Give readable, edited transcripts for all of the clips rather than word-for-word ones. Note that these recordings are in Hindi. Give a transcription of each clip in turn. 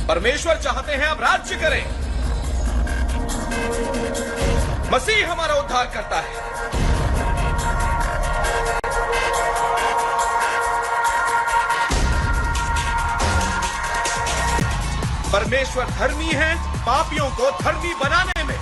परमेश्वर चाहते हैं अब राज्य करें। मसीह हमारा उद्धार करता है। परमेश्वर धर्मी है पापियों को धर्मी बनाने में।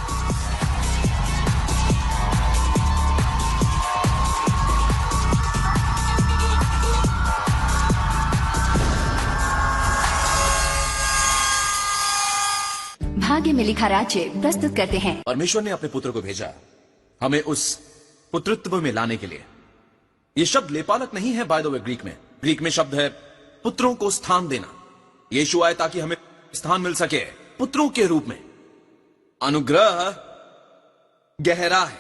भाग्य में लिखा राज्य प्रस्तुत करते हैं। परमेश्वर ने अपने पुत्र को भेजा हमें उस पुत्रत्व में लाने के लिए। यह शब्द लेपालक नहीं है, बाय द वे ग्रीक में शब्द है पुत्रों को स्थान देना। यीशु आए ताकि हमें स्थान मिल सके पुत्रों के रूप में। अनुग्रह गहरा है,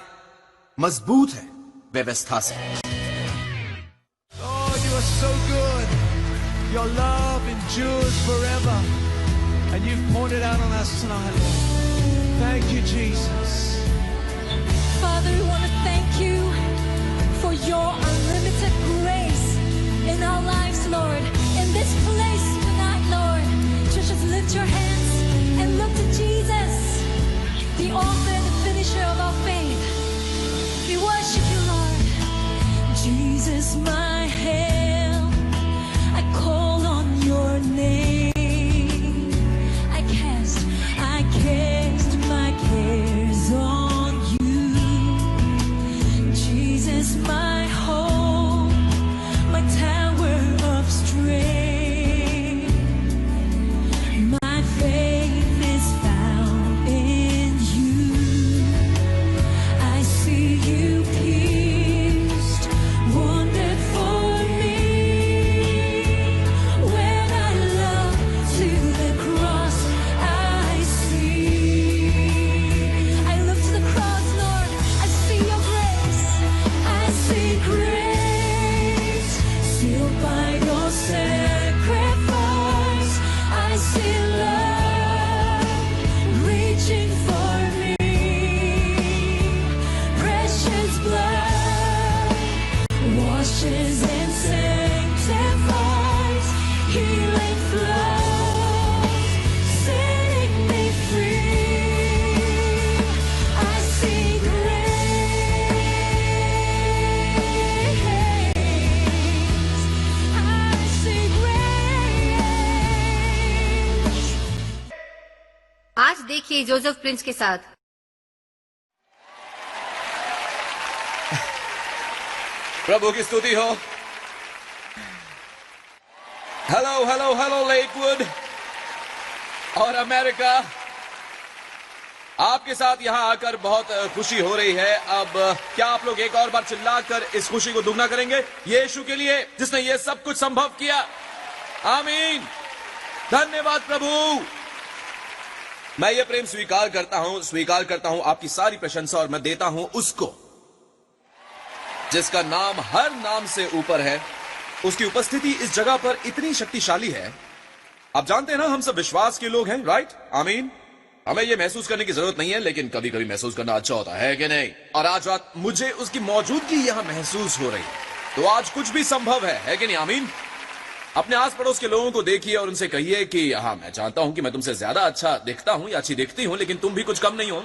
मजबूत है व्यवस्था से। Oh, you are so good. Your love endures forever. And you've poured it out on us tonight, Lord. Thank you, Jesus. Father, we want to thank you for your unlimited grace in our lives, Lord. In this place tonight, Lord, just lift your hands and look to Jesus, the author and the finisher of our faith. We worship you, Lord. Jesus, my help, I call on your name. I cast my cares on you. Jesus, my hope, my tower of strength. My faith is found in you. I see you pierced, wounded for me. When I look to the cross, आज देखिए जोसेफ प्रिंस के साथ। प्रभु की स्तुति हो। हेलो हेलो हेलो लेकवुड और अमेरिका, आपके साथ यहां आकर बहुत खुशी हो रही है। अब क्या आप लोग एक और बार चिल्लाकर इस खुशी को दुगना करेंगे यीशु के लिए जिसने ये सब कुछ संभव किया। आमीन। धन्यवाद प्रभु। मैं ये प्रेम स्वीकार करता हूं आपकी सारी प्रशंसा, और मैं देता हूं उसको जिसका नाम हर नाम से ऊपर है। उसकी उपस्थिति इस जगह पर इतनी शक्तिशाली है। आप जानते हैं ना, हम सब विश्वास के लोग हैं, राइट? आमीन। हमें यह महसूस करने की जरूरत नहीं है, लेकिन कभी कभी महसूस करना अच्छा होता है कि नहीं? और आज रात मुझे उसकी मौजूदगी यहां महसूस हो रही है। तो आज कुछ भी संभव है कि नहीं? आमीन। अपने आस पड़ोस के लोगों को देखिए और उनसे कहिए कि हाँ, मैं जानता हूं कि मैं तुमसे ज्यादा अच्छा दिखता हूं या अच्छी दिखती हूं, लेकिन तुम भी कुछ कम नहीं हो।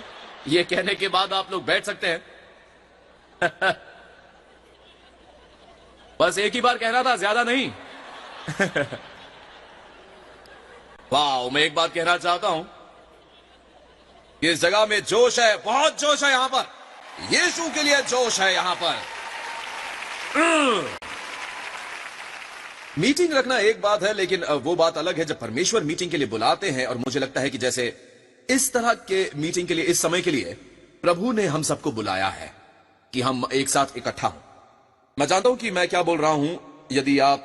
ये कहने के बाद आप लोग बैठ सकते हैं। बस एक ही बार कहना था, ज्यादा नहीं। वाह, मैं एक बात कहना चाहता हूं, इस जगह में जोश है, बहुत जोश है यहां पर। यीशु के लिए जोश है यहां पर। मीटिंग रखना एक बात है, लेकिन वो बात अलग है जब परमेश्वर मीटिंग के लिए बुलाते हैं। और मुझे लगता है कि जैसे इस तरह के मीटिंग के लिए, इस समय के लिए प्रभु ने हम सबको बुलाया है कि हम एक साथ इकट्ठा हों। मैं जानता हूं कि मैं क्या बोल रहा हूं। यदि आप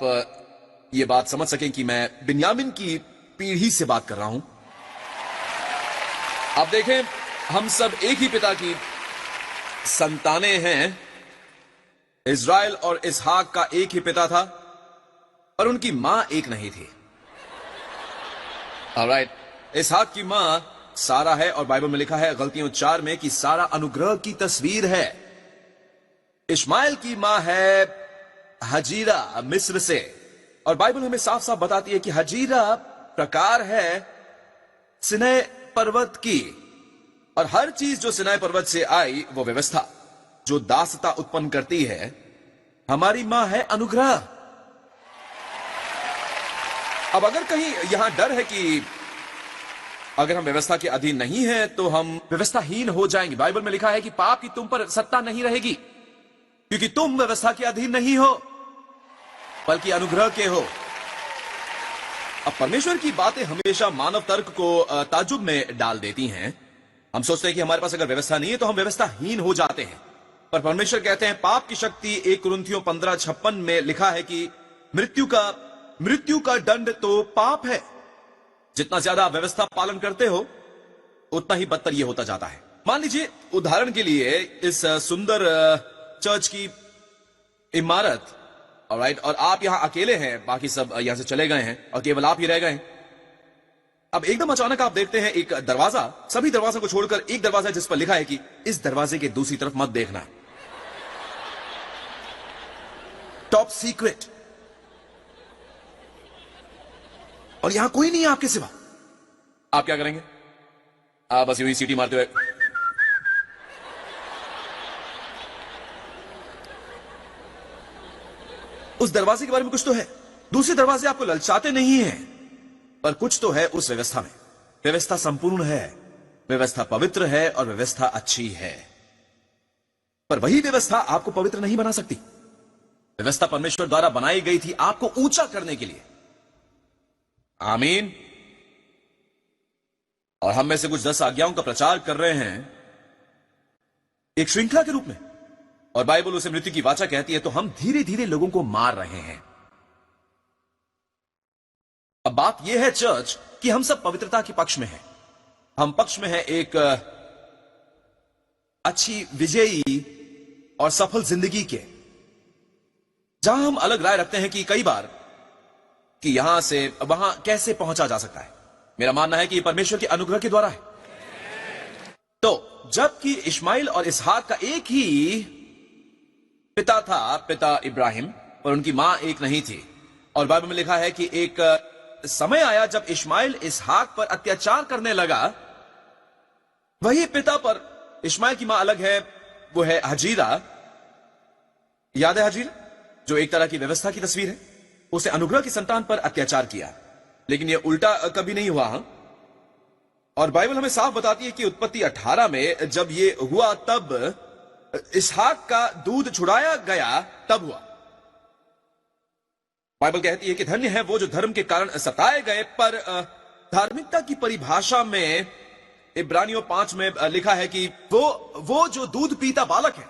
ये बात समझ सकें कि मैं बिन्यामिन की पीढ़ी से बात कर रहा हूं। आप देखें, हम सब एक ही पिता की संतानें हैं। इज़राइल और इसहाक का एक ही पिता था, पर उनकी मां एक नहीं थी। ऑलराइट, इसहाक की मां सारा है, और बाइबल में लिखा है गलतियों 4 में कि सारा अनुग्रह की तस्वीर है। इश्माइल की मां है हजीरा मिस्र से, और बाइबल हमें साफ साफ बताती है कि हजीरा प्रकार है सिनै पर्वत की। और हर चीज जो सिनै पर्वत से आई वो व्यवस्था जो दासता उत्पन्न करती है, हमारी मां है अनुग्रह। अब अगर कहीं यहां डर है कि अगर हम व्यवस्था के अधीन नहीं हैं तो हम व्यवस्थाहीन हो जाएंगे, बाइबल में लिखा है कि पाप की तुम पर सत्ता नहीं रहेगी क्योंकि तुम व्यवस्था के अधीन नहीं हो बल्कि अनुग्रह के हो। अब परमेश्वर की बातें हमेशा मानव तर्क को ताज्जुब में डाल देती हैं। हम सोचते हैं कि हमारे पास अगर व्यवस्था नहीं है तो हम व्यवस्थाहीन हो जाते हैं, पर परमेश्वर कहते हैं पाप की शक्ति 1 कुरिन्थियों 15:56 में लिखा है कि मृत्यु का दंड तो पाप है। जितना ज्यादा आप व्यवस्था पालन करते हो उतना ही बदतर यह होता जाता है। मान लीजिए उदाहरण के लिए इस सुंदर चर्च की इमारत, ऑलराइट, और आप यहां अकेले हैं, बाकी सब यहां से चले गए हैं और केवल आप ही रह गए हैं। अब एकदम अचानक आप देखते हैं एक दरवाजा, सभी दरवाजों को छोड़कर एक दरवाजा जिस पर लिखा है कि इस दरवाजे के दूसरी तरफ मत देखना, टॉप सीक्रेट, और यहां कोई नहीं है आपके सिवा। आप क्या करेंगे? आप बस यूं ही सीटी मारते हुए उस दरवाजे के बारे में कुछ तो है। दूसरे दरवाजे आपको ललचाते नहीं हैं, पर कुछ तो है उस व्यवस्था में। व्यवस्था संपूर्ण है, व्यवस्था पवित्र है और व्यवस्था अच्छी है, पर वही व्यवस्था आपको पवित्र नहीं बना सकती। व्यवस्था परमेश्वर द्वारा बनाई गई थी आपको ऊंचा करने के लिए। आमीन। और हम में से कुछ 10 आज्ञाओं का प्रचार कर रहे हैं एक श्रृंखला के रूप में, और बाइबल उसे मृत्यु की वाचा कहती है, तो हम धीरे धीरे लोगों को मार रहे हैं। अब बात यह है चर्च कि हम सब पवित्रता के पक्ष में हैं। हम पक्ष में हैं एक अच्छी, विजयी और सफल जिंदगी के, जहां हम अलग राय रखते हैं कि कई बार कि यहां से वहां कैसे पहुंचा जा सकता है। मेरा मानना है कि यह परमेश्वर के अनुग्रह के द्वारा है। तो जबकि इश्माइल और इसहाक का एक ही पिता था, पिता इब्राहिम, पर उनकी मां एक नहीं थी। और बाइबल में लिखा है कि एक समय आया जब इश्माइल इसहाक पर अत्याचार करने लगा। वही पिता पर इश्माइल की मां अलग है, वो है हजीरा। याद है हजीरा, जो एक तरह की व्यवस्था की तस्वीर है। उसे अनुग्रह की संतान पर अत्याचार किया, लेकिन यह उल्टा कभी नहीं हुआ। और बाइबल हमें साफ बताती है कि उत्पत्ति 18 में जब यह हुआ तब इसहाक का दूध छुड़ाया गया, तब हुआ। बाइबल कहती है कि धन्य है वो जो धर्म के कारण सताए गए, पर धार्मिकता की परिभाषा में इब्रानियों 5 में लिखा है कि वो जो दूध पीता बालक है।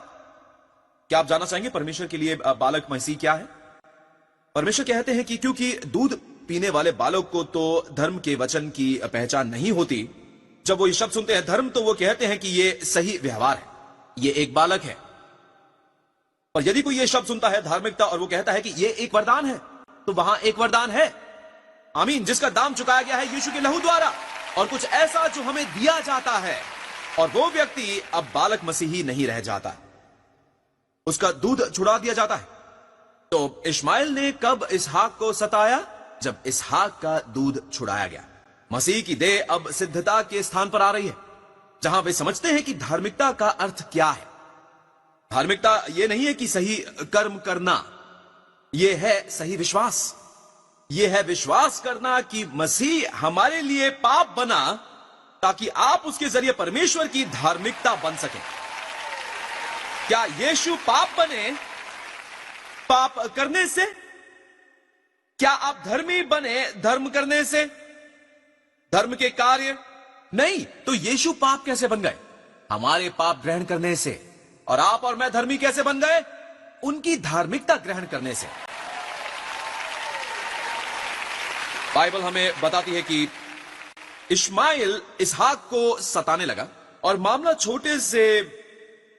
क्या आप जानना चाहेंगे परमेश्वर के लिए बालक मसीह क्या है? परमेश्वर कहते हैं कि क्योंकि दूध पीने वाले बालक को तो धर्म के वचन की पहचान नहीं होती, जब वो ये शब्द सुनते हैं धर्म, तो वो कहते हैं कि ये सही व्यवहार है, ये एक बालक है। और यदि कोई ये शब्द सुनता है धार्मिकता, और वो कहता है कि ये एक वरदान है, तो वहां एक वरदान है, आमीन, जिसका दाम चुकाया गया है यीशु के लहू द्वारा, और कुछ ऐसा जो हमें दिया जाता है, और वो व्यक्ति अब बालक मसीही नहीं रह जाता, उसका दूध छुड़ा दिया जाता है। तो इश्माइल ने कब इसहाक को सताया? जब इसहाक का दूध छुड़ाया गया। मसीह की देह अब सिद्धता के स्थान पर आ रही है, जहां वे समझते हैं कि धार्मिकता का अर्थ क्या है। धार्मिकता यह नहीं है कि सही कर्म करना, यह है सही विश्वास। यह है विश्वास करना कि मसीह हमारे लिए पाप बना ताकि आप उसके जरिए परमेश्वर की धार्मिकता बन सके। क्या यीशु पाप बने पाप करने से? क्या आप धर्मी बने धर्म करने से, धर्म के कार्य? नहीं। तो यीशु पाप कैसे बन गए? हमारे पाप ग्रहण करने से। और आप और मैं धर्मी कैसे बन गए? उनकी धार्मिकता ग्रहण करने से। बाइबल हमें बताती है कि इश्माइल इसहाक को सताने लगा, और मामला छोटे से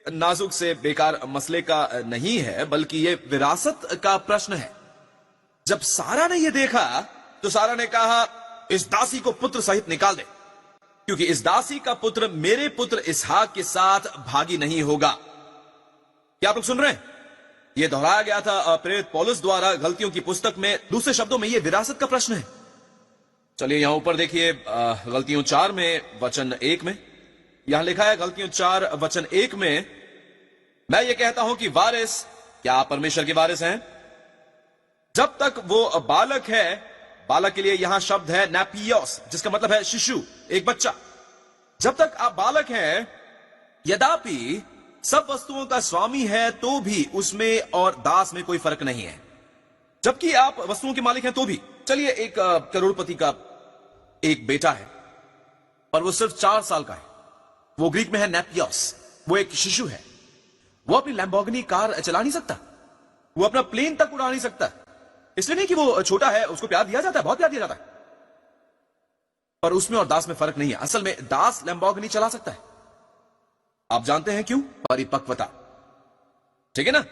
नाजुक से बेकार मसले का नहीं है, बल्कि यह विरासत का प्रश्न है। जब सारा ने यह देखा तो सारा ने कहा, इस दासी को पुत्र सहित निकाल दे, क्योंकि इस दासी का पुत्र मेरे पुत्र इसहाक के साथ भागी नहीं होगा। क्या आप लोग सुन रहे हैं? यह दोहराया गया था प्रेरित पौलुस द्वारा गलतियों की पुस्तक में। दूसरे शब्दों में यह विरासत का प्रश्न है। चलिए यहां ऊपर देखिए, गलतियों 4 में वचन 1 में यहां लिखा है, गलतियों 4 वचन 1 में, मैं ये कहता हूं कि वारिस, क्या आप परमेश्वर के वारिस हैं? जब तक वो बालक है, बालक के लिए यहां शब्द है नैपियोस, जिसका मतलब है शिशु, एक बच्चा। जब तक आप बालक हैं, यद्यपि सब वस्तुओं का स्वामी है, तो भी उसमें और दास में कोई फर्क नहीं है। जबकि आप वस्तुओं के मालिक हैं तो भी। चलिए, एक करोड़पति का एक बेटा है, पर वो सिर्फ 4 साल का है। वो ग्रीक में है नैपियोस, वो एक शिशु है। वो अपनी लैम्बोर्गिनी कार चला नहीं सकता, वो अपना प्लेन तक उड़ा नहीं सकता। इसलिए नहीं कि वो छोटा है, उसको प्यार दिया जाता है, बहुत प्यार दिया जाता है, पर उसमें और दास में फर्क नहीं है। असल में दास लैम्बोर्गिनी चला सकता है। आप जानते हैं क्यों? परिपक्वता, ठीक है ना?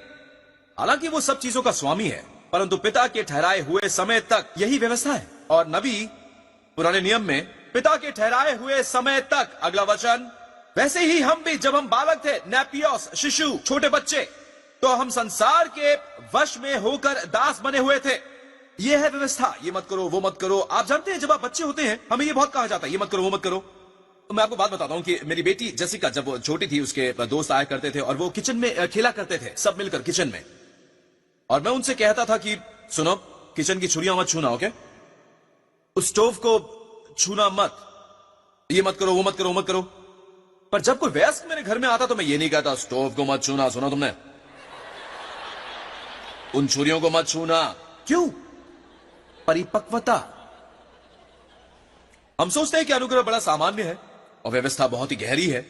हालांकि वो सब चीजों का स्वामी है, परंतु पिता के ठहराए हुए समय तक यही व्यवस्था है। और नबी पुराने नियम में पिता के ठहराए हुए समय तक, अगला वचन, वैसे ही हम भी जब हम बालक थे, नैपियोस, शिशु, छोटे बच्चे, तो हम संसार के वश में होकर दास बने हुए थे। यह है व्यवस्था, ये मत करो, वो मत करो। आप जानते हैं, जब आप बच्चे होते हैं, हमें ये बहुत कहा जाता है, ये मत करो, वो मत करो। तो मैं आपको बात बताता हूं कि मेरी बेटी जेसिका जब वो छोटी थी, उसके दोस्त आया करते थे और वो किचन में खेला करते थे, सब मिलकर किचन में। और मैं उनसे कहता था कि सुनो, किचन की छुरियां मत छूना, ओके? उस स्टोव को छूना मत, ये मत करो, वो मत करो, वो मत करो। पर जब कोई वयस्क मेरे घर में आता तो मैं ये नहीं कहता स्टोव को मत छूना, सुना तुमने, उन छुरियों को मत छूना। क्यों? परिपक्वता। हम सोचते हैं कि अनुग्रह बड़ा सामान्य है और व्यवस्था बहुत ही गहरी है।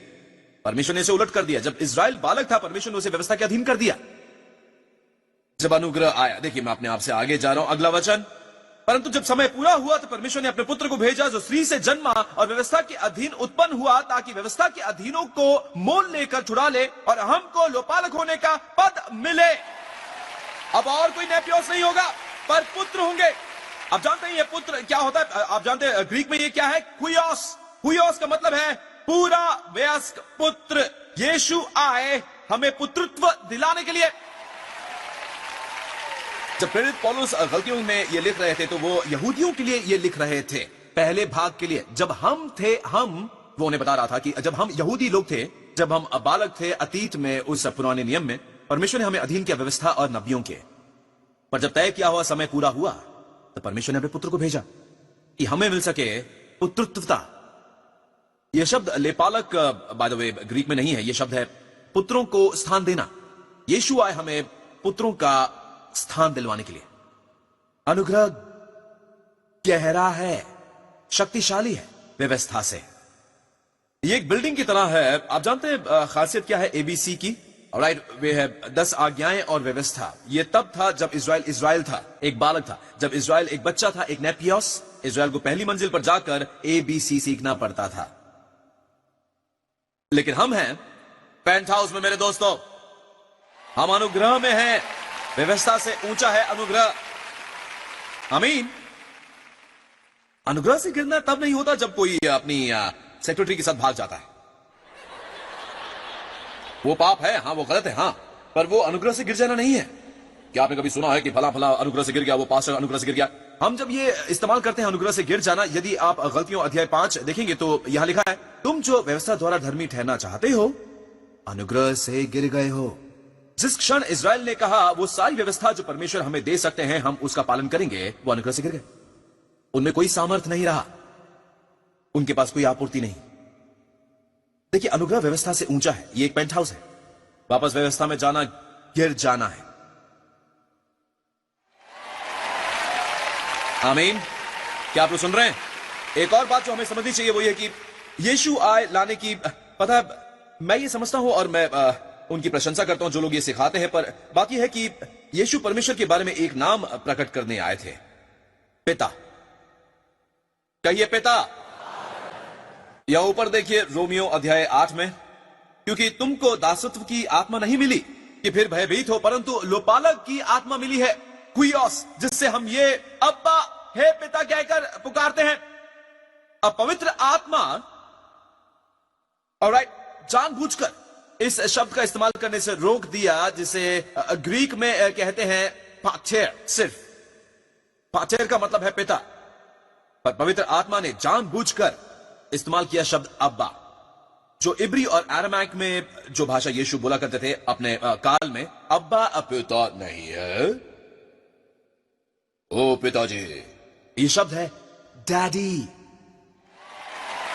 परमेश्वर ने इसे उलट कर दिया। जब इज़राइल बालक था, परमेश्वर ने उसे व्यवस्था के अधीन कर दिया। जब अनुग्रह आया, देखिए मैं अपने आप से आगे जा रहा हूं, अगला वचन, परंतु जब समय पूरा हुआ तो परमेश्वर ने अपने पुत्र को भेजा, जो स्त्री से जन्मा और व्यवस्था के अधीन उत्पन्न हुआ, ताकि व्यवस्था के अधीनों को मोल लेकर छुड़ा ले और हमको लोपालक होने का पद मिले। अब और कोई नैपियोस नहीं होगा, पर पुत्र होंगे। आप जानते हैं ये पुत्र क्या होता है? आप जानते हैं ग्रीक में ये क्या है? हुइयोस। हुइयोस का मतलब है पूरा वयस्क पुत्र। यीशु आए हमें पुत्रत्व दिलाने के लिए। जब प्रेरित पौलुस गलतियों में ये लिख रहे थे, तो वो यहूदियों के लिए ये लिख रहे थे, पहले भाग के लिए। जब हम थे, वो उन्हें बता रहा था कि जब हम यहूदी लोग थे, जब हम बालक थे अतीत में, उस पुराने नियम में, परमेश्वर ने हमें अधीन किया व्यवस्था और नबियों के। पर जब तय किया हुआ समय पूरा हुआ, तो परमेश्वर ने अपने पुत्र को भेजा कि हमें मिल सके पुत्रत्वता। यह शब्द लेपालक बाय द वे ग्रीक में नहीं है, यह शब्द है पुत्रों को स्थान देना। यीशु आए हमें पुत्रों का स्थान दिलवाने के लिए। अनुग्रह गहरा है, शक्तिशाली है व्यवस्था से। ये एक बिल्डिंग की तरह है। आप जानते हैं खासियत क्या है एबीसी की? राइट, वे है 10 आज्ञाएं और व्यवस्था। ये तब था जब इज़राइल था, एक बालक था। जब इज़राइल एक बच्चा था, एक नैपियोस, इज़राइल को पहली मंजिल पर जाकर एबीसी सीखना पड़ता था। लेकिन हम हैं पेंट हाउस में मेरे दोस्तों, हम अनुग्रह में हैं। व्यवस्था से ऊंचा है अनुग्रह। आमीन। अनुग्रह से गिरना तब नहीं होता जब कोई अपनी सेक्रेटरी के साथ भाग जाता है। वो पाप है, हाँ वो गलत है, हाँ, पर वो अनुग्रह से गिर जाना नहीं है। क्या आपने कभी सुना है कि फला फला अनुग्रह से गिर गया, वो पास्टर अनुग्रह से गिर गया? हम जब ये इस्तेमाल करते हैं अनुग्रह से गिर जाना, यदि आप गलतियों अध्याय 5 देखेंगे तो यहां लिखा है, तुम जो व्यवस्था द्वारा धर्मी ठहरना चाहते हो, अनुग्रह से गिर गए हो। जिस क्षण इज़राइल ने कहा वो सारी व्यवस्था जो परमेश्वर हमें दे सकते हैं, हम उसका पालन करेंगे, वो अनुग्रह से गिर गए। उनमें कोई सामर्थ्य नहीं रहा, उनके पास कोई आपूर्ति नहीं। देखिए, अनुग्रह व्यवस्था से ऊंचा है। ये एक पेंट हाउस है। वापस व्यवस्था में जाना गिर जाना है। आमीन। क्या आप लोग सुन रहे हैं? एक और बात जो हमें समझनी चाहिए वो ये कि यीशु आए लाने की, पता है, मैं ये समझता हूं और मैं उनकी प्रशंसा करता हूं जो लोग ये सिखाते हैं, पर बात यह है कि यीशु परमेश्वर के बारे में एक नाम प्रकट करने आए थे, पिता। कहिए पिता। या ऊपर देखिए रोमियो अध्याय 8 में, क्योंकि तुमको दासत्व की आत्मा नहीं मिली कि फिर भयभीत हो, परंतु लोपालक की आत्मा मिली है, हुइयोस, जिससे हम ये अब्बा हे पिता कहकर पुकारते हैं। अब पवित्र आत्मा, ऑलराइट, जानबूझकर इस शब्द का इस्तेमाल करने से रोक दिया, जिसे ग्रीक में कहते हैं पाथेर। सिर्फ पाथेर का मतलब है पिता। पर पवित्र आत्मा ने जानबूझकर इस्तेमाल किया शब्द अब्बा, जो इब्री और अरामैक में जो भाषा यीशु बोला करते थे अपने काल में, अब्बा पिता नहीं है, ओ पिताजी। ये शब्द है डैडी।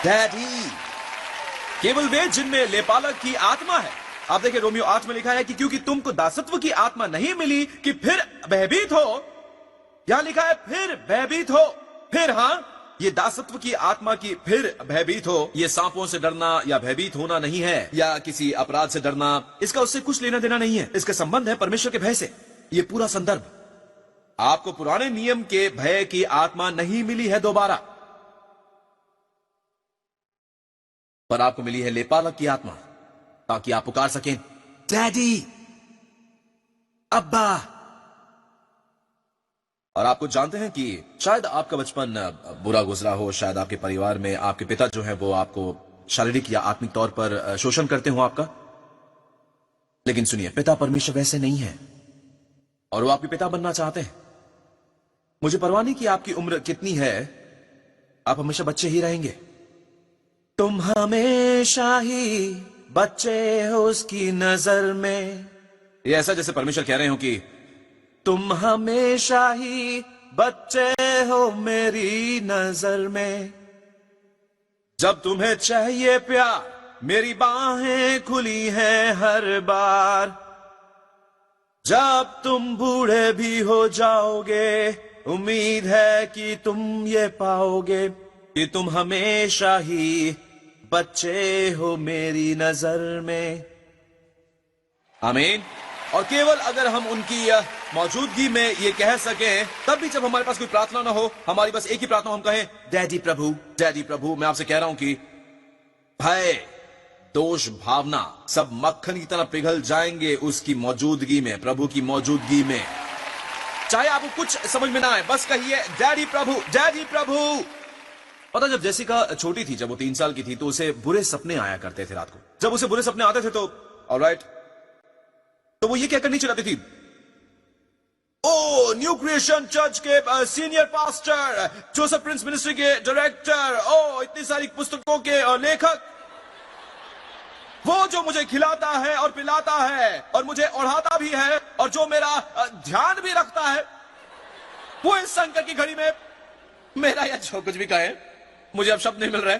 डैडी केवल वे जिनमें लेपालक की आत्मा है। आप देखिए रोमियो 8 में लिखा है कि क्योंकि तुमको दासत्व की आत्मा नहीं मिली कि फिर भयभीत हो। यहां लिखा है फिर भयभीत हो। फिर हाँ, ये दासत्व की आत्मा की फिर भयभीत हो। ये सांपों से डरना या भयभीत होना नहीं है, या किसी अपराध से डरना, इसका उससे कुछ लेना देना नहीं है। इसका संबंध है परमेश्वर के भय से। ये पूरा संदर्भ, आपको पुराने नियम के भय की आत्मा नहीं मिली है दोबारा, पर आपको मिली है लेपालक की आत्मा, ताकि आप पुकार सकें डैडी, अब्बा। और आप कुछ जानते हैं कि शायद आपका बचपन बुरा गुजरा हो, शायद आपके परिवार में आपके पिता जो हैं वो आपको शारीरिक या आत्मिक तौर पर शोषण करते हो आपका। लेकिन सुनिए, पिता परमेश्वर वैसे नहीं है और वो आपके पिता बनना चाहते हैं। मुझे परवाह नहीं कि आपकी उम्र कितनी है, आप हमेशा बच्चे ही रहेंगे। तुम हमेशा ही बच्चे हो उसकी नजर में। ये ऐसा जैसे परमेश्वर कह रहे हो कि तुम हमेशा ही बच्चे हो मेरी नजर में। जब तुम्हें चाहिए प्यार, मेरी बाहें खुली हैं हर बार। जब तुम बूढ़े भी हो जाओगे, उम्मीद है कि तुम ये पाओगे कि तुम हमेशा ही बच्चे हो मेरी नजर में। आमीन। और केवल अगर हम उनकी मौजूदगी में ये कह सकें, तब भी जब हमारे पास कोई प्रार्थना ना हो, हमारी बस एक ही प्रार्थना, हम कहें डैडी प्रभु, डैडी प्रभु। मैं आपसे कह रहा हूं कि भय, दोष, भावना सब मक्खन की तरह पिघल जाएंगे उसकी मौजूदगी में, प्रभु की मौजूदगी में। चाहे आपको कुछ समझ में ना आए, बस कहिए डैडी प्रभु, डैडी प्रभु। पता, जब जेसिका छोटी थी, जब वो 3 साल की थी, तो उसे बुरे सपने आया करते थे रात को। जब उसे बुरे सपने आते थे तो ऑलराइट, तो वो ये क्या करनी चाहती थी, ओ न्यू क्रिएशन चर्च के senior pastor, Joseph Prince ministry के डायरेक्टर, ओ इतनी सारी पुस्तकों के लेखक, वो जो मुझे खिलाता है और पिलाता है और मुझे ओढ़ाता भी है और जो मेरा ध्यान भी रखता है, वो इस संकट की घड़ी में मेरा, या जो कुछ भी कहे, मुझे अब शब्द नहीं मिल रहे,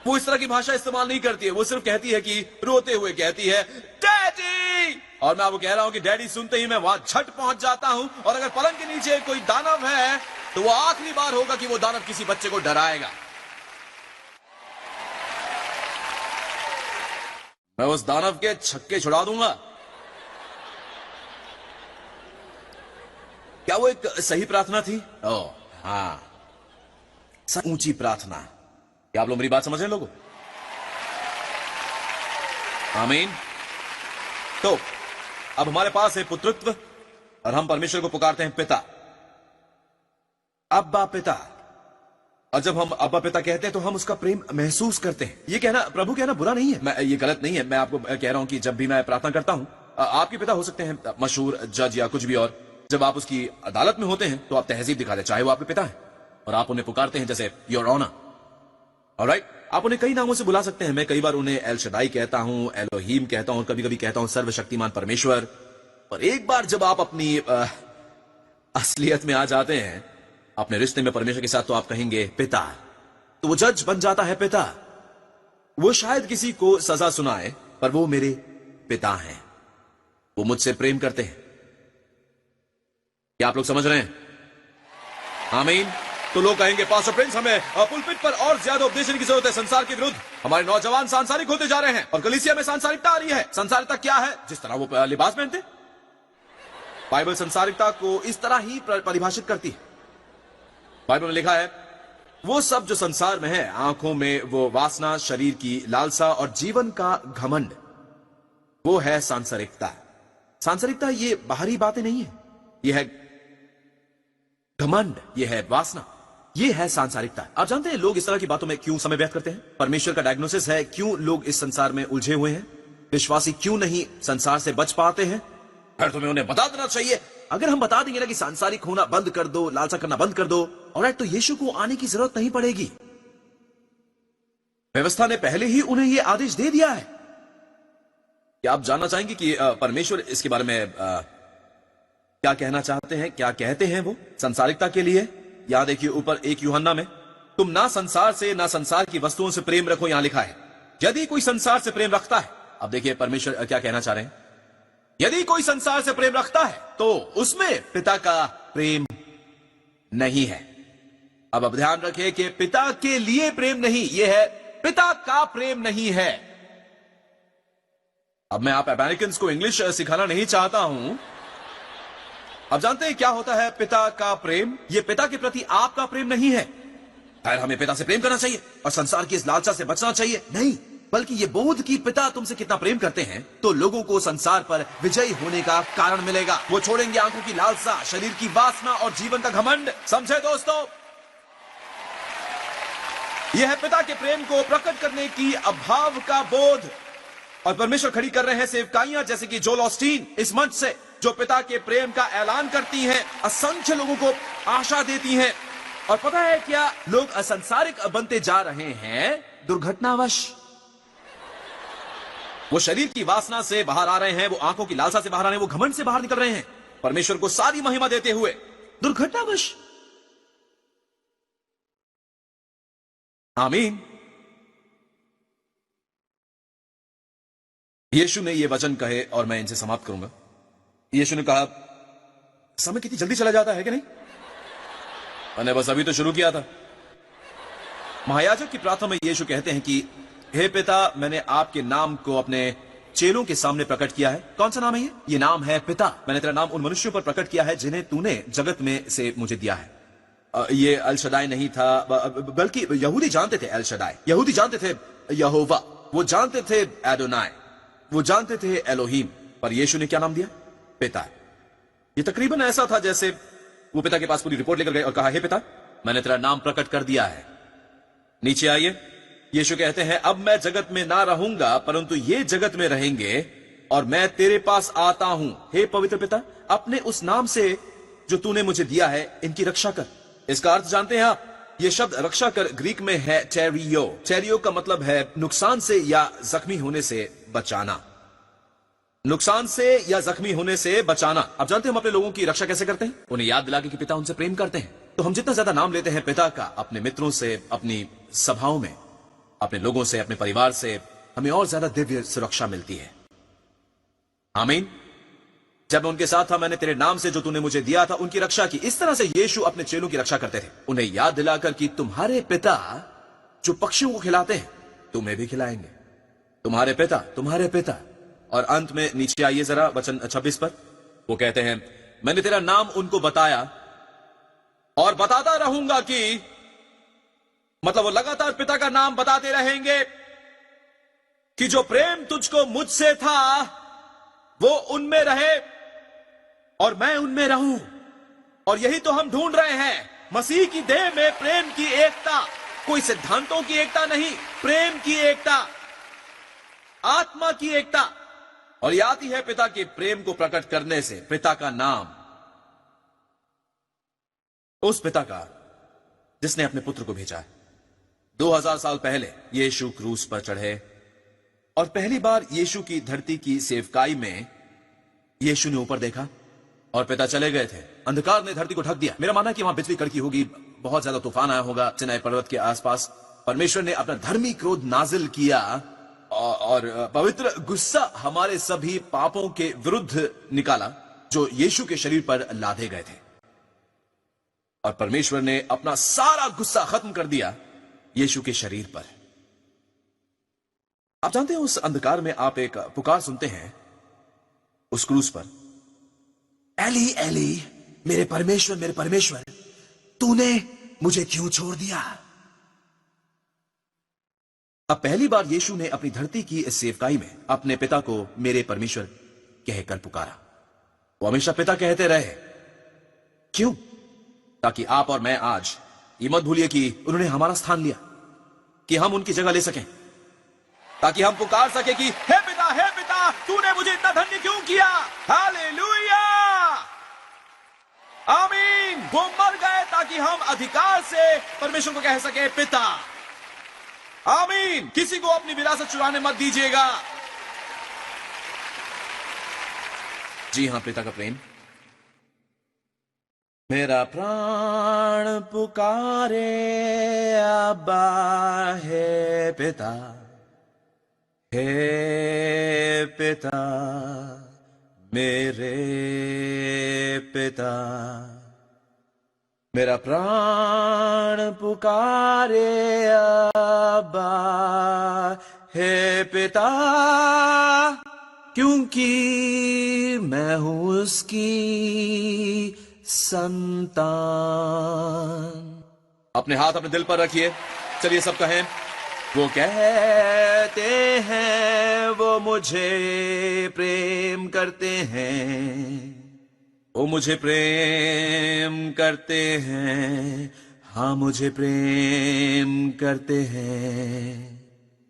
वो इस तरह की भाषा इस्तेमाल नहीं करती है। वो सिर्फ कहती है कि रोते हुए कहती है डैडी। और मैं आपको कह रहा हूं कि डैडी सुनते ही मैं वहां झट पहुंच जाता हूं। और अगर पलंग के नीचे कोई दानव है, तो वो आखिरी बार होगा कि वो दानव किसी बच्चे को डराएगा। मैं उस दानव के छक्के छुड़ा दूंगा। क्या वो एक सही प्रार्थना थी? ओह हाँ, ऊंची प्रार्थना। क्या आप लोग मेरी बात समझ रहे हैं लोगों? आमीन। तो अब हमारे पास है पुत्रत्व और हम परमेश्वर को पुकारते हैं पिता, अब्बा पिता। और जब हम अब्बा पिता कहते हैं तो हम उसका प्रेम महसूस करते हैं। ये कहना, प्रभु कहना बुरा नहीं है, मैं ये गलत नहीं है। मैं आपको कह रहा हूं कि जब भी मैं प्रार्थना करता हूं, आपके पिता हो सकते हैं मशहूर जज या कुछ भी, और जब आप उसकी अदालत में होते हैं तो आप तहजीब दिखाते, चाहे वो आपके पिता है, और आप उन्हें पुकारते हैं जैसे योर ऑनर। ऑलराइट, आप उन्हें कई नामों से बुला सकते हैं। मैं कई बार उन्हें एल शदाई कहता हूं, एलोहीम कहता हूं, कभी कभी कहता हूं सर्वशक्तिमान परमेश्वर। और एक बार जब आप अपनी असलियत में आ जाते हैं, अपने रिश्ते में परमेश्वर के साथ, तो आप कहेंगे पिता। तो वो जज बन जाता है पिता। वो शायद किसी को सजा सुनाए, पर वो मेरे पिता हैं, वो मुझसे प्रेम करते हैं। क्या आप लोग समझ रहे हैं? आमीन। तो लोग कहेंगे पास्टर प्रिंस, हमें पुलपिट पर और ज्यादा उपदेश देने की जरूरत है संसार के विरुद्ध। हमारे नौजवान सांसारिक होते जा रहे हैं और कलीसिया में सांसारिकता आ रही है। सांसारिकता क्या है? जिस तरह वो लिबास पहनते। बाइबल सांसारिकता को इस तरह ही परिभाषित करती है। बाइबल में लिखा है, वो सब जो संसार में है, आंखों में वो वासना, शरीर की लालसा और जीवन का घमंड, वो है सांसारिकता। सांसारिकता ये बाहरी बातें नहीं है, ये है घमंड, ये है वासना, ये है सांसारिकता। आप जानते हैं लोग इस तरह की बातों में क्यों समय व्यर्थ करते हैं? परमेश्वर का डायग्नोसिस है क्यों लोग इस संसार में उलझे हुए हैं। विश्वासी क्यों नहीं संसार से बच पाते हैं? फिर तुम्हें उन्हें बता देना चाहिए, अगर हम बता देंगे ना कि सांसारिक होना बंद कर दो, लालसा करना बंद कर दो, ऑलराइट, तो यीशु को आने की जरूरत नहीं पड़ेगी। व्यवस्था ने पहले ही उन्हें यह आदेश दे दिया है। क्या आप जानना चाहेंगे कि परमेश्वर इसके बारे में क्या कहना चाहते हैं, क्या कहते हैं वो संसारिकता के लिए? यहां देखिए ऊपर 1 यूहन्ना में, तुम ना संसार से ना संसार की वस्तुओं से प्रेम रखो, यहां लिखा है। यदि कोई संसार से प्रेम रखता है, अब देखिए परमेश्वर क्या कहना चाह रहे हैं, यदि कोई संसार से प्रेम रखता है तो उसमें पिता का प्रेम नहीं है। अब ध्यान रखें कि पिता के लिए प्रेम नहीं, यह है पिता का प्रेम नहीं है। अब मैं आप अमेरिकन्स को इंग्लिश सिखाना नहीं चाहता हूं। अब जानते हैं क्या होता है पिता का प्रेम? यह पिता के प्रति आपका प्रेम नहीं है। खैर, हमें पिता से प्रेम करना चाहिए और संसार की इस लालसा से बचना चाहिए, नहीं, बल्कि ये बोध कि पिता तुमसे कितना प्रेम करते हैं तो लोगों को संसार पर विजयी होने का कारण मिलेगा। वो छोड़ेंगे आंखों की लालसा, शरीर की वासना और जीवन का घमंड। समझे दोस्तों? यह है पिता के प्रेम को प्रकट करने की अभाव का बोध। और परमेश्वर खड़ी कर रहे हैं सेवकाइयां जैसे कि जोल ऑस्टीन इस मंच से, जो पिता के प्रेम का ऐलान करती हैं, असंख्य लोगों को आशा देती हैं। और पता है क्या, लोग असंसारिक बनते जा रहे हैं दुर्घटनावश। वो शरीर की वासना से बाहर आ रहे हैं, वो आंखों की लालसा से बाहर आ रहे हैं, वो घमंड से बाहर निकल रहे हैं, परमेश्वर को सारी महिमा देते हुए दुर्घटनावश। आमीन। यीशु ने ये वचन कहे और मैं इनसे समाप्त करूंगा। यीशु ने कहा, समय कितनी जल्दी चला जाता है कि नहीं? मैंने बस अभी तो शुरू किया था। महायाजक की प्रार्थना में यीशु कहते हैं कि हे पिता, मैंने आपके नाम को अपने चेलों के सामने प्रकट किया है। कौन सा नाम है ये नाम है पिता। मैंने तेरा नाम उन मनुष्यों पर प्रकट किया है जिन्हें तूने जगत में से मुझे दिया है। ये अल शदाई नहीं था, बल्कि यहूदी जानते थे अल शदाई, यहूदी जानते थे यहोवा, वो जानते थे एडोनाई, वो जानते थे एलोहीम, पर यीशु ने क्या नाम दिया? पिता। ये तकरीबन ऐसा था जैसे वो पिता के पास पूरी रिपोर्ट लेकर गए और कहा, हे पिता, मैंने तेरा नाम प्रकट कर दिया है। नीचे आइए। यीशु कहते हैं, अब मैं जगत में ना रहूंगा परंतु ये जगत में रहेंगे और मैं तेरे पास आता हूं। हे पवित्र पिता, अपने उस नाम से जो तूने मुझे दिया है इनकी रक्षा कर। इसका अर्थ जानते हैं आप? ये शब्द रक्षा कर ग्रीक में है टेरियो। टेरियो का मतलब है नुकसान से या जख्मी होने से बचाना। नुकसान से या जख्मी होने से बचाना। अब जानते हैं हम अपने लोगों की रक्षा कैसे करते हैं? उन्हें याद दिला के कि पिता उनसे प्रेम करते हैं। तो हम जितना ज्यादा नाम लेते हैं पिता का, अपने मित्रों से, अपनी सभाओं में, अपने लोगों से, अपने परिवार से, हमें और ज्यादा दिव्य सुरक्षा मिलती है। आमीन। जब मैं उनके साथ था, मैंने तेरे नाम से जो तूने मुझे दिया था उनकी रक्षा की। इस तरह से यीशु अपने चेलों की रक्षा करते थे, उन्हें याद दिलाकर कि तुम्हारे पिता जो पक्षियों को खिलाते हैं तुम्हें भी खिलाएंगे। तुम्हारे पिता। और अंत में नीचे आइए जरा वचन 26 पर, वो कहते हैं, मैंने तेरा नाम उनको बताया और बताता रहूंगा कि, मतलब वो लगातार पिता का नाम बताते रहेंगे कि जो प्रेम तुझको मुझसे था वो उनमें रहे और मैं उनमें रहूं। और यही तो हम ढूंढ रहे हैं, मसीह की देह में प्रेम की एकता। कोई सिद्धांतों की एकता नहीं, प्रेम की एकता, आत्मा की एकता। और ये आती है पिता के प्रेम को प्रकट करने से। पिता का नाम, उस पिता का जिसने अपने पुत्र को भेजा है। 2000 साल पहले यीशु क्रूस पर चढ़े और पहली बार यीशु की धरती की सेवकाई में यीशु ने ऊपर देखा और पिता चले गए थे। अंधकार ने धरती को ढक दिया। मेरा मानना है कि वहां बिजली कड़की होगी, बहुत ज्यादा तूफान आया होगा सिनाई पर्वत के आसपास। परमेश्वर ने अपना धर्मी क्रोध नाजिल किया और पवित्र गुस्सा हमारे सभी पापों के विरुद्ध निकाला जो यीशु के शरीर पर लादे गए थे। और परमेश्वर ने अपना सारा गुस्सा खत्म कर दिया यीशु के शरीर पर। आप जानते हैं उस अंधकार में आप एक पुकार सुनते हैं उस क्रूस पर, एली एली, मेरे परमेश्वर तूने मुझे क्यों छोड़ दिया। अब पहली बार यीशु ने अपनी धरती की इस सेवकाई में अपने पिता को मेरे परमेश्वर कहकर पुकारा। वो हमेशा पिता कहते रहे। क्यों? ताकि आप और मैं आज ये मत भूलिए कि उन्होंने हमारा स्थान लिया, कि हम उनकी जगह ले सकें, ताकि हम पुकार सके कि हे पिता तूने मुझे इतना धन्य क्यों किया। हालेलुया। आमीन। वो मर गए ताकि हम अधिकार से परमेश्वर को कह सके पिता। आमीन। किसी को अपनी विरासत चुराने मत दीजिएगा। जी हां, पिता का प्रेम। मेरा प्राण पुकारे अब्बा है पिता, हे पिता मेरे पिता। मेरा प्राण पुकारे अब्बा हे पिता, क्योंकि मैं हूं उसकी संतान। अपने हाथ अपने दिल पर रखिए। चलिए सब कहें। वो कहते हैं वो मुझे प्रेम करते हैं, वो मुझे प्रेम करते हैं, हाँ मुझे प्रेम करते हैं।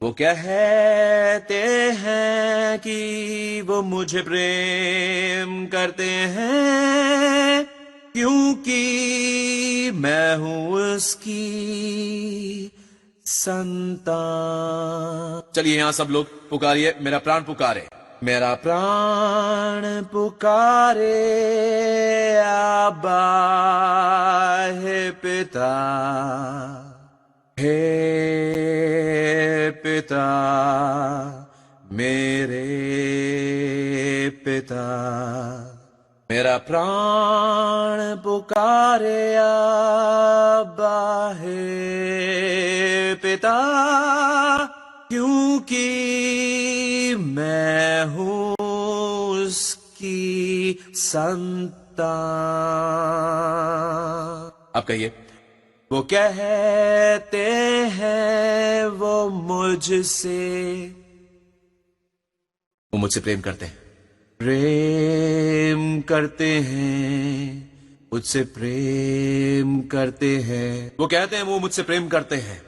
वो कहते हैं कि वो मुझे प्रेम करते हैं, क्योंकि मैं हूं उसकी संतान। चलिए यहां सब लोग पुकारिए। मेरा प्राण पुकारे, मेरा प्राण पुकारे अब्बा हे पिता, हे पिता मेरे पिता। मेरा प्राण पुकारे अब्बा हे पिता, क्योंकि मैं हूं उसकी संतान। अब कहिए। वो कहते हैं वो मुझसे प्रेम करते हैं, प्रेम करते हैं, मुझसे प्रेम करते हैं। वो कहते हैं वो मुझसे प्रेम करते हैं।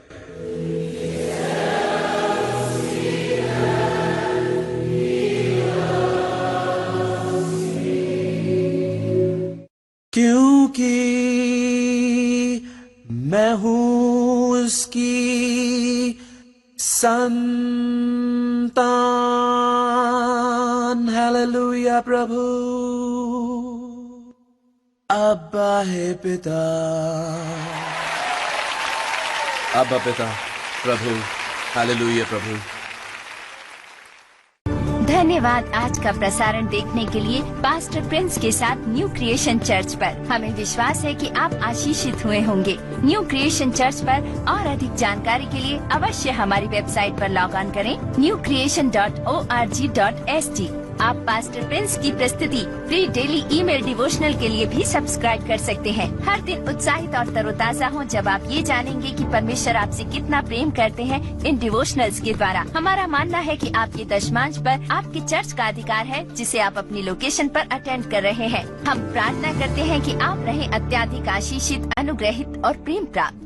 क्योंकि मैं हूं उसकी संतान। हालेलुया प्रभु। अब्बा है पिता, अब्बा पिता प्रभु। हालेलुया प्रभु। धन्यवाद आज का प्रसारण देखने के लिए पास्टर प्रिंस के साथ न्यू क्रिएशन चर्च पर। हमें विश्वास है कि आप आशीषित हुए होंगे। न्यू क्रिएशन चर्च पर और अधिक जानकारी के लिए अवश्य हमारी वेबसाइट पर लॉग ऑन करें newcreation.org.st। आप पास्टर प्रिंस की प्रस्तुति फ्री डेली ईमेल डिवोशनल के लिए भी सब्सक्राइब कर सकते हैं। हर दिन उत्साहित और तरोताजा हो जब आप ये जानेंगे कि परमेश्वर आपसे कितना प्रेम करते हैं इन डिवोशनल्स के द्वारा। हमारा मानना है कि आपके दशमांश पर आपके चर्च का अधिकार है, जिसे आप अपनी लोकेशन पर अटेंड कर रहे हैं। हम प्रार्थना करते हैं कि आप रहें अत्याधिक आशीषित, अनुग्रहित और प्रेम प्राप्त।